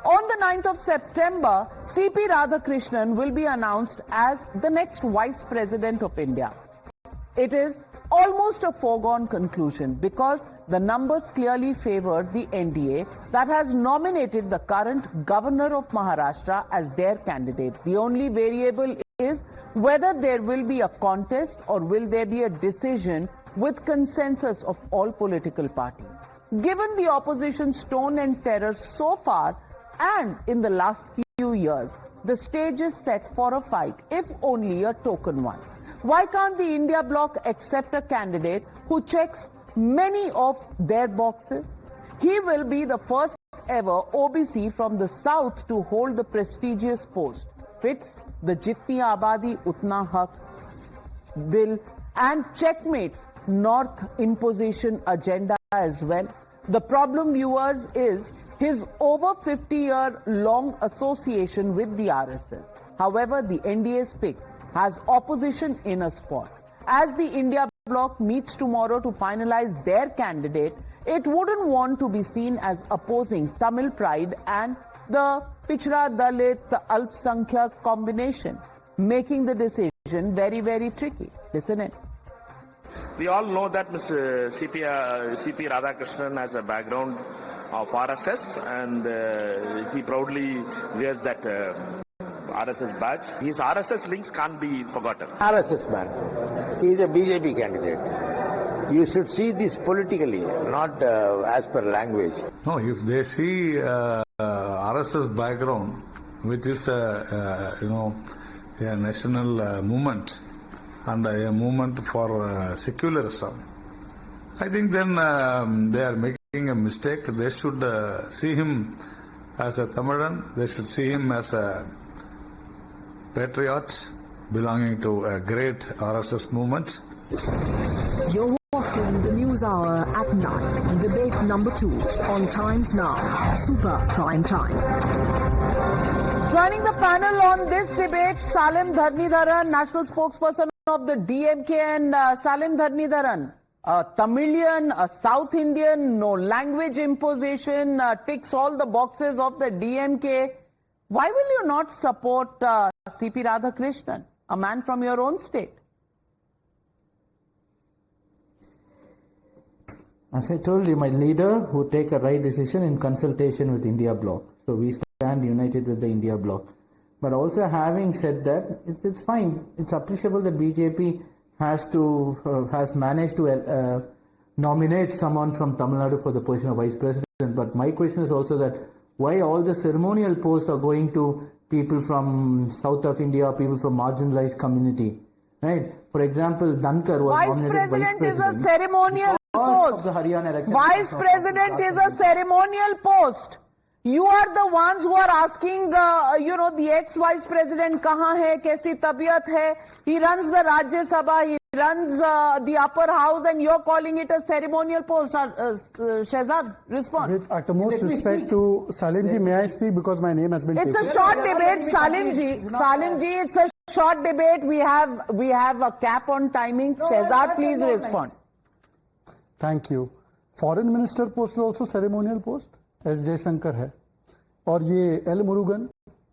On the 9th of September, CP Radhakrishnan will be announced as the next Vice President of India. It is almost a foregone conclusion because the numbers clearly favor the NDA that has nominated the current Governor of Maharashtra as their candidate. The only variable is whether there will be a contest or will there be a decision with consensus of all political parties. Given the opposition's tone and terror so far and in the last few years, the stage is set for a fight, if only a token one. Why can't the India Bloc accept a candidate who checks many of their boxes? He will be the first ever OBC from the south to hold the prestigious post. Fits the Jitni Abadi Utna Haq bill and checkmates North imposition agenda as well. The problem, viewers, is his over 50-year-long association with the RSS. However, the NDA's pick has opposition in a spot. As the India Bloc meets tomorrow to finalize their candidate, it wouldn't want to be seen as opposing Tamil pride and the Pichra Dalit Alpsankhyak combination, making the decision very, very tricky. Listen in. We all know that Mr. CP Radhakrishnan has a background of RSS and he proudly wears that RSS badge. His RSS links can't be forgotten. RSS man. He is a BJP candidate. You should see this politically, not as per language. No, if they see RSS background, which is a national movement and a movement for secularism, I think then they are making a mistake. They should see him as a Tamilan. They should see him as a patriot belonging to a great RSS movement. You're watching the News Hour at 9, debate number 2 on Times Now, Super Prime Time. Joining the panel on this debate, Salim Dharnidharan, national spokesperson of the DMK, and Salim Dharnidharan, a Tamilian, a South Indian, no language imposition, ticks all the boxes of the DMK. Why will you not support CP Radhakrishnan, a man from your own state? As I told you, my leader will take a right decision in consultation with India Bloc. So we stand united with the India Bloc. But also, having said that, it's fine. It's appreciable that BJP has managed to nominate someone from Tamil Nadu for the position of Vice President. But my question is also that why all the ceremonial posts are going to people from south of India, people from marginalized community, right? For example, Dhankar was nominated Vice President. Is a ceremonial post. Of the Haryana election. Vice President is a ceremonial post. You are the ones who are asking, the ex-Vice President kahan hai, kaisi tabiyat hai. He runs the Rajya Sabha, he runs the upper house, and you're calling it a ceremonial post. Shehzad, respond. With utmost respect to Salimji, may I speak because my name has been taken? It's a short debate, Salimji. Salimji, it's a short debate. We have a cap on timing. Shehzad, please respond. Thank you. Foreign Minister post is also ceremonial post. S. Jaishankar है और ये L. Murugan,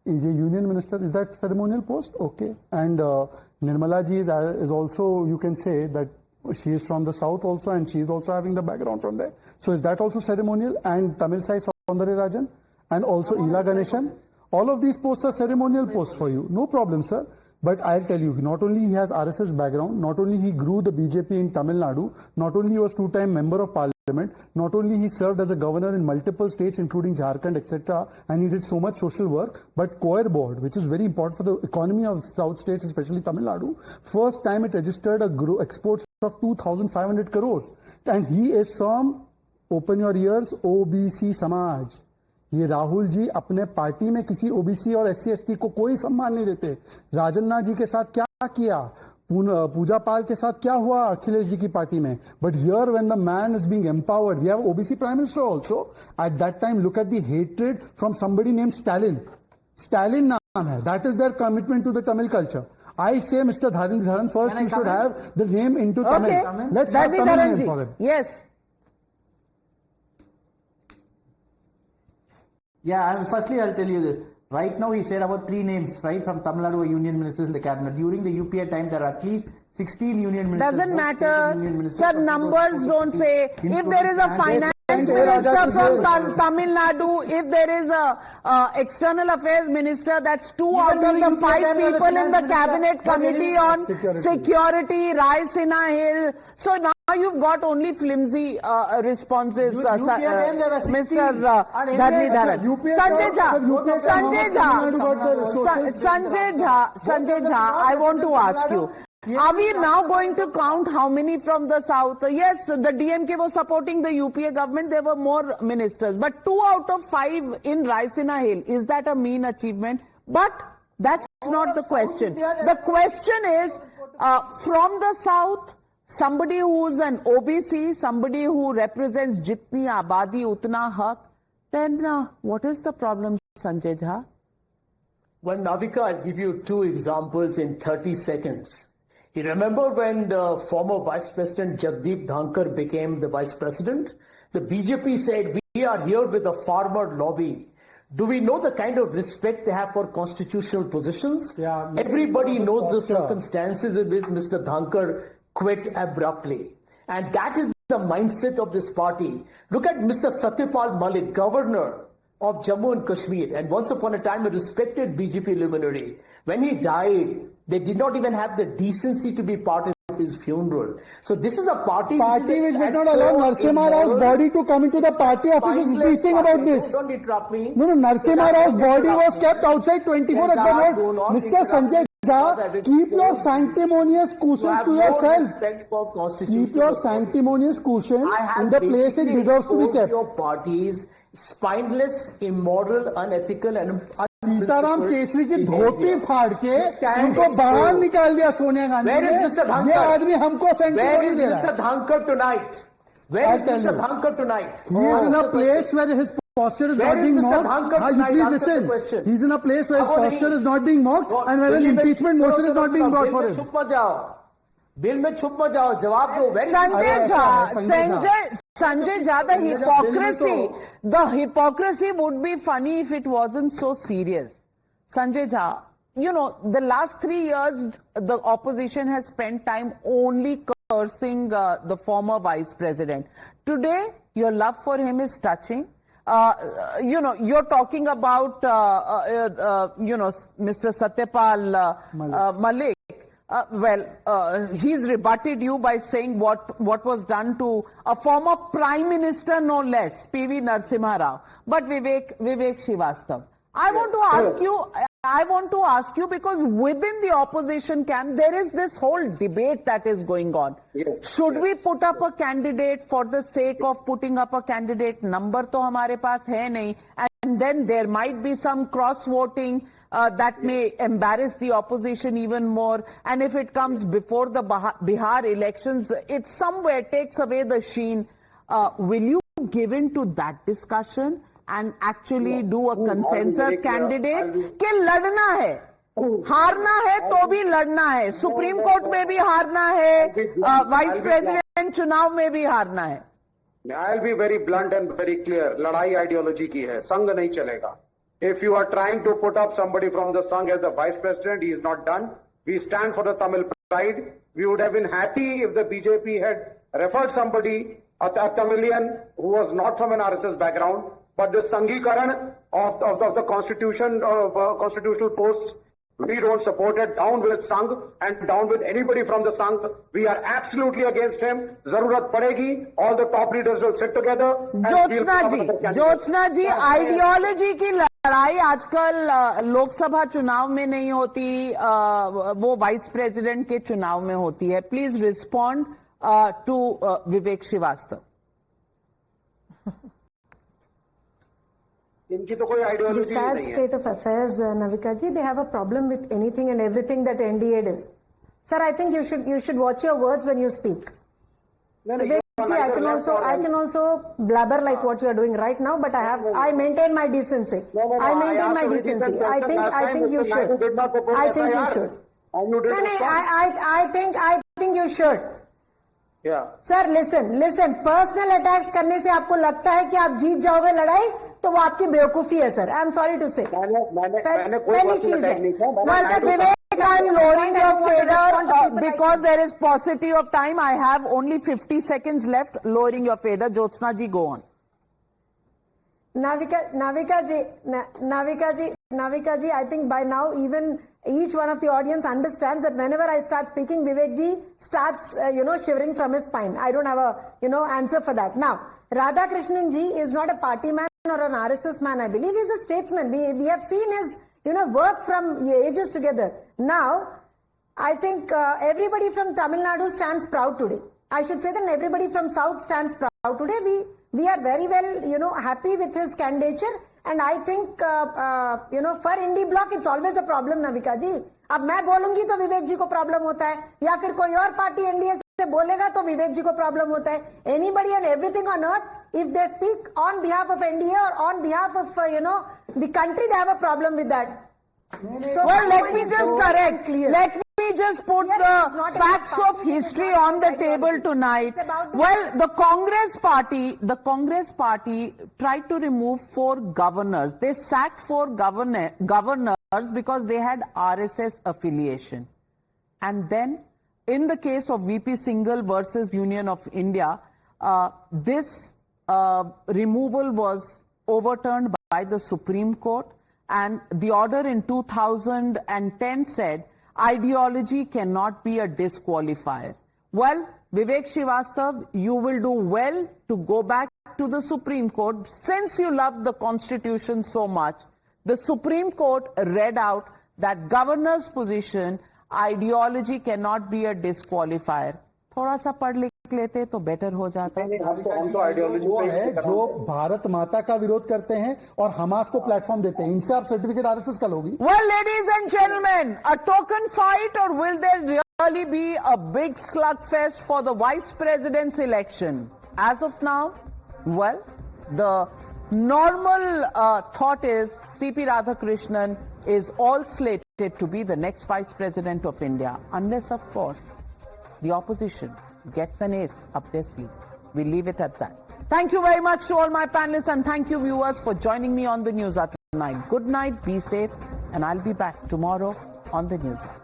ये Union Minister, is that ceremonial post? Okay. And Nirmala ji is also, you can say that she is from the south also and she is also having the background from there. So is that also ceremonial? And Tamil Sai Soundararajan and also Ila Ganeshan. All of these posts are ceremonial posts for you. No problem, sir. But I'll tell you, not only he has RSS background, not only he grew the BJP in Tamil Nadu, not only he was two-time member of parliament, not only he served as a governor in multiple states including Jharkhand, etc., and he did so much social work, but COER board, which is very important for the economy of south states, especially Tamil Nadu, first time it registered exports of 2,500 crores. And he is from, open your ears, OBC Samaj. ये राहुल जी अपने party में किसी OBC और SC ST को कोई सम्मान नहीं देते. राजन्ना जी के साथ क्या किया, पूजा पाल के साथ क्या हुआ अखिलेश जी की पार्टी में. But here when the man is being empowered, we have OBC prime minister also. At that time look at the hatred from somebody name Stalin. Stalin नाम है. That is their commitment to the Tamil culture. I say, Mr. Dharnidharan, first you should have the name into Tamil. Let's have Tamil name for him. Yes. Yeah, firstly I'll tell you this. Right now he said about 3 names, right, from Tamil Nadu union ministers in the cabinet. During the UPA time there are at least 16 union ministers. Doesn't matter. Sir, numbers don't say. If there is a finance minister from Tamil Nadu, if there is a external affairs minister, that's 2 out of the 5 people in the cabinet committee on security, Raisina Hill. So now you've got only flimsy responses, Mr. Dharni Sanjay Jha, I want to ask you. Are we now going to count how many from the south? Yes, the DMK was supporting the UPA government. There were more ministers. But 2 out of 5 in Raisina Hill, is that a mean achievement? But that's not the question. The question is, from the south, somebody who's an OBC, somebody who represents Jitni Abadi Utna Haq, then what is the problem, Sanjay Jha? Well, Navika, I'll give you 2 examples in 30 seconds. You remember when the former Vice President Jagdeep Dhankar became the Vice President? The BJP said, we are here with the farmer lobby. Do we know the kind of respect they have for constitutional positions? Yeah, everybody knows the circumstances in which Mr. Dhankar quit abruptly. And that is the mindset of this party. Look at Mr. Satyapal Malik, governor of Jammu and Kashmir, and once upon a time a respected BJP luminary. When he died, they did not even have the decency to be part of his funeral. So this is a party which did not allow Narasimha Rao's body to come into the party office is preaching about this. Don't interrupt me. No, Narasimha Rao's body was kept outside 24 Akbar Road. Mr. Sanjay Jha, keep your sanctimonious cushions to yourself. Keep your sanctimonious cushion in the place it deserves to be kept. Your parties spineless, immoral, unethical and Sitaram Kesari की धोती फाड़ के उनको बाहर निकाल दिया सोनिया गांधी ने। ये आदमी हमको सेंचुरी दे रहा है। Mr. Dhankar tonight? Where is Mr. Dhankar tonight? He is in a place where his posture is not being mocked. You please listen. He is in a place where his posture is not being mocked and where an impeachment motion is not being brought for him. Bill में छुप मत जाओ, जवाब दो। Sanjay Jha, the hypocrisy would be funny if it wasn't so serious. Sanjay Jha, you know, the last 3 years, the opposition has spent time only cursing the former vice president. Today, your love for him is touching. You know, you're talking about, you know, Mr. Satyapal Malik. He's rebutted you by saying what was done to a former Prime Minister, no less, P.V. Narasimha Rao. But Vivek Srivastava, I want to ask you because within the opposition camp, there is this whole debate that is going on. Should we put up a candidate for the sake of putting up a candidate? Number to hamare paas hai nahi. And then there might be some cross-voting that may embarrass the opposition even more. And if it comes before the Bihar elections, it somewhere takes away the sheen. Will you give in to that discussion and actually do a consensus candidate? कि लड़ना है, हारना है तो भी लड़ना है, supreme court में भी हारना है, वाइस प्रेसिडेंट चुनाव में भी हारना है. I'll be very blunt and very clear. लड़ाई आइडियोलॉजी की है, संघ नहीं चलेगा. If you are trying to put up somebody from the Sangh as the vice president, he is not done. We stand for the Tamil pride. We would have been happy if the BJP had referred somebody, a Tamilian who was not from an RSS background, but the sanghi-karan'of of the constitution, constitutional posts, we don't support it. Down with Sangh and down with anybody from the Sangh. We are absolutely against him. Zarurat padegi. All the top leaders will sit together. Jyothsna ji, ideology की लड़ाई आजकल लोकसभा चुनाव में नहीं होती, वो vice president के चुनाव में होती है. Please respond to Vivek Srivastava. The sad state of affairs, Navika ji, they have a problem with anything and everything that NDA does. Sir, I think you should watch your words when you speak. I can also blabber like what you are doing right now, but I maintain my decency. I maintain my decency. I think you should. I think you should. I think you should. Yeah. Sir, listen. Personal attacks करने से आपको लगता है कि आप जीत जाओगे लड़ाई? तो वो आपकी बेवकूफी है sir. I am sorry to say. मैंने कोई पहली personal चीज है. attack नहीं किया. Well, Vivek, I'm lowering your fader because there is paucity of time. I have only 50 seconds left. Lowering your fader. Jyothsna ji, go on. Navika ji, I think by now even each one of the audience understands that whenever I start speaking, Vivek ji starts, shivering from his spine. I don't have a, answer for that. Now, Radhakrishnan ji is not a party man or an RSS man, I believe. He's a statesman. We have seen his, work from ages together. Now, I think everybody from Tamil Nadu stands proud today. I should say that everybody from South stands proud today. We are very well, happy with his candidature. And I think, for Indie Bloc, it's always a problem, Navika ji. अब मैं बोलूंगी तो विवेक जी को problem होता है, या फिर कोई और पार्टी एनडीए से बोलेगा तो विवेक जी को प्रॉब्लम होता है. Anybody and everything on earth, if they speak on behalf of NDA or on behalf of, the country, they have a problem with that. So well, let me just correct. Let me just put the facts of history on the table tonight. Well, the Congress party tried to remove 4 governors. They sacked 4 governors because they had RSS affiliation. And then, in the case of VP Singhal versus Union of India, this removal was overturned by the Supreme Court. And the order in 2010 said, ideology cannot be a disqualifier. Well, Vivek Srivastava, you will do well to go back to the Supreme Court. Since you love the Constitution so much, the Supreme Court read out that governor's position, ideology cannot be a disqualifier. थोड़ा सा पढ़ लिख लेते तो better हो जाता है. वो है जो भारत माता का विरोध करते हैं और हमास को प्लेटफॉर्म देते हैं, इनसे आप सर्टिफिकेट आरएसएस का लोगी. Well, ladies and gentlemen, a token fight, or will there really be a big slugfest for the vice president's election? As of now, well, the normal thought is CP Radhakrishnan is all slated to be the next vice president of India, unless, of course, the opposition gets an ace up their sleeve. We'll leave it at that. Thank you very much to all my panelists, and thank you viewers for joining me on the Newshour tonight. Good night, be safe, and I'll be back tomorrow on the Newshour.